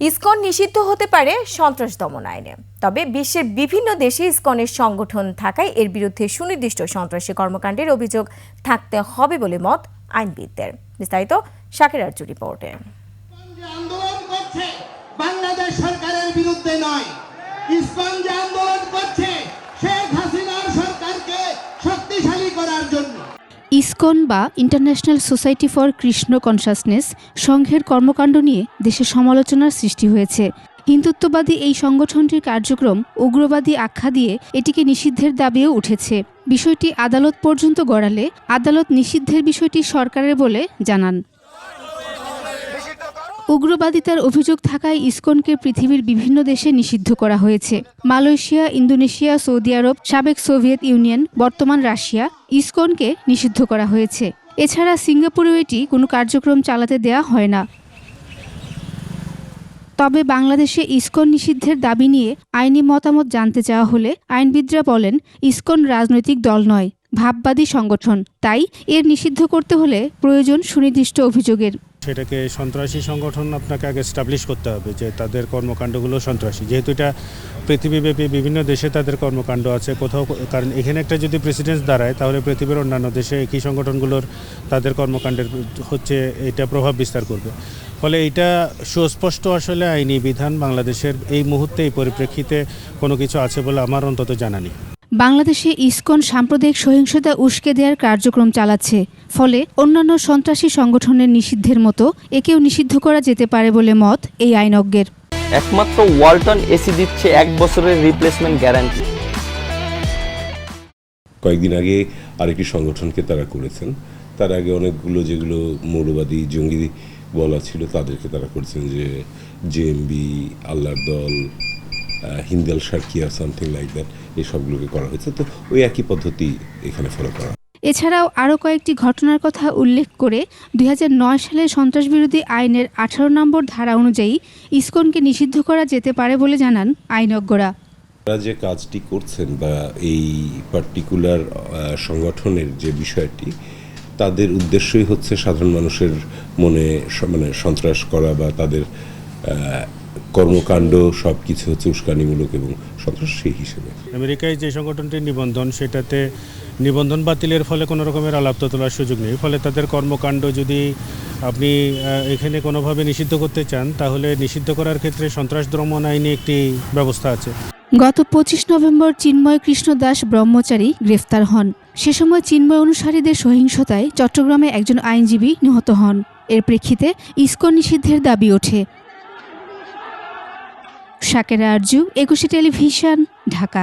ISKCON নিষিদ্ধ হতে পারে সন্ত্রাস দমন আইনে, তবে বিশ্বের বিভিন্ন দেশে ইসকনের সংগঠন থাকায় এর বিরুদ্ধে সুনির্দিষ্ট সন্ত্রাসী কর্মকাণ্ডের অভিযোগ থাকতে হবে বলে মত আইনবিদদের। বিস্তারিত শাকির আরজু রিপোর্টে। আন্দোলন করছে বাংলাদেশ সরকারের বিরুদ্ধে নয়, ইসকন যে আন্দোলন করছে শেখ হাসিনার সরকারকে শক্তিশালী করার জন্য। ইসকন বা international society for Krishna consciousness সংঘের কর্মকাণ্ড নিয়ে দেশে সমালোচনার সৃষ্টি হয়েছে। হিন্দুত্ববাদী এই সংগঠনটির কার্যক্রম উগ্রবাদী আখ্যা দিয়ে এটিকে নিষিদ্ধের দাবিও উঠেছে। বিষয়টি আদালত পর্যন্ত গড়ালে আদালত নিষিদ্ধের বিষয়টি সরকারের বলে জানান। উগ্রবাদিতার অভিযোগ থাকায় ইসকনকে পৃথিবীর বিভিন্ন দেশে নিষিদ্ধ করা হয়েছে। মালয়েশিয়া, ইন্দোনেশিয়া, সৌদি আরব, সাবেক সোভিয়েত ইউনিয়ন, বর্তমান রাশিয়া ইসকনকে নিষিদ্ধ করা হয়েছে। এছাড়া সিঙ্গাপুরেও এটি কোনো কার্যক্রম চালাতে দেয়া হয় না। তবে বাংলাদেশে ইসকন নিষিদ্ধের দাবি নিয়ে আইনি মতামত জানতে চাওয়া হলে আইনবিদরা বলেন, ইসকন রাজনৈতিক দল নয়, ভাববাদী সংগঠন। তাই এর নিষিদ্ধ করতে হলে প্রয়োজন সুনির্দিষ্ট অভিযোগের। সেটাকে সন্ত্রাসী সংগঠন আপনাকে আগে এস্টাবলিশ করতে হবে যে তাদের কর্মকাণ্ডগুলো সন্ত্রাসী, যেহেতু এটা পৃথিবীব্যাপী বিভিন্ন দেশে তাদের কর্মকাণ্ড আছে কোথাও, কারণ এখানে একটা যদি প্রেসিডেন্স দাঁড়ায় তাহলে পৃথিবীর অন্যান্য দেশে একই সংগঠনগুলোর তাদের কর্মকাণ্ডের হচ্ছে এটা প্রভাব বিস্তার করবে। ফলে এটা সুস্পষ্ট আসলে আইনি বিধান বাংলাদেশের এই মুহূর্তে এই পরিপ্রেক্ষিতে কোনো কিছু আছে বলে আমার অন্তত জানা নেই। বাংলাদেশে ইসকন সাম্প্রদায়িক সহিংসতা উস্কে দেওয়ার কার্যক্রম চালাচ্ছে, ফলে অন্যান্য সন্ত্রাসী সংগঠনের নিষিদ্ধের মতো একেও নিষিদ্ধ করা যেতে পারে বলে মত এই আইনজ্ঞের। একমাত্র ওয়ালটন এসি দিচ্ছে 1 বছরের রিপ্লেসমেন্ট গ্যারান্টি। কয়েকদিন আগে আরেকটি সংগঠনকে তারা করেছেন, তার আগে অনেকগুলো যেগুলো মৌলবাদী জঙ্গি বলা ছিল তাদেরকে তারা করেছেন, যে জেএমবি, আল্লাহর দল, Hindal Sharqiya, something like that, এই সবগুলোকে করা হয়েছে। তো ওই একই পদ্ধতি এখানে ফলো করা। এছাড়াও আরও কয়েকটি ঘটনার কথা উল্লেখ করে 2009 সালে সন্ত্রাসবিরোধী আইনের 18 নম্বর ধারা অনুযায়ী ইসকনকে নিষিদ্ধ করা যেতে পারে বলে জানান আইনজ্ঞরা। তারা যে কাজটি করছেন বা এই পার্টিকুলার সংগঠনের যে বিষয়টি, তাদের উদ্দেশ্যই হচ্ছে সাধারণ মানুষের মনে মানে সন্ত্রাস করা বা তাদের কর্মকাণ্ড সব কিছু হচ্ছে উস্কানিমূলক এবং সন্ত্রাস সেই হিসেবে। আমেরিকায় যে সংগঠনটির নিবন্ধন, সেটাতে নিবন্ধন বাতিলের ফলে কোনো রকমের আলাপ তোলার সুযোগ নেই। ফলে তাদের কর্মকাণ্ড যদি আপনি এখানে কোনোভাবে নিষিদ্ধ করতে চান তাহলে নিষিদ্ধ করার ক্ষেত্রে সন্ত্রাস দমন আইনে একটি ব্যবস্থা আছে। গত 25 নভেম্বর চিন্ময় কৃষ্ণ দাস ব্রহ্মচারী গ্রেফতার হন। সে সময় চিন্ময় অনুসারীদের সহিংসতায় চট্টগ্রামে একজন আইনজীবী নিহত হন। এর প্রেক্ষিতে ইসকন নিষিদ্ধের দাবি ওঠে। শাকির আরজু, একুশে টেলিভিশন, ঢাকা।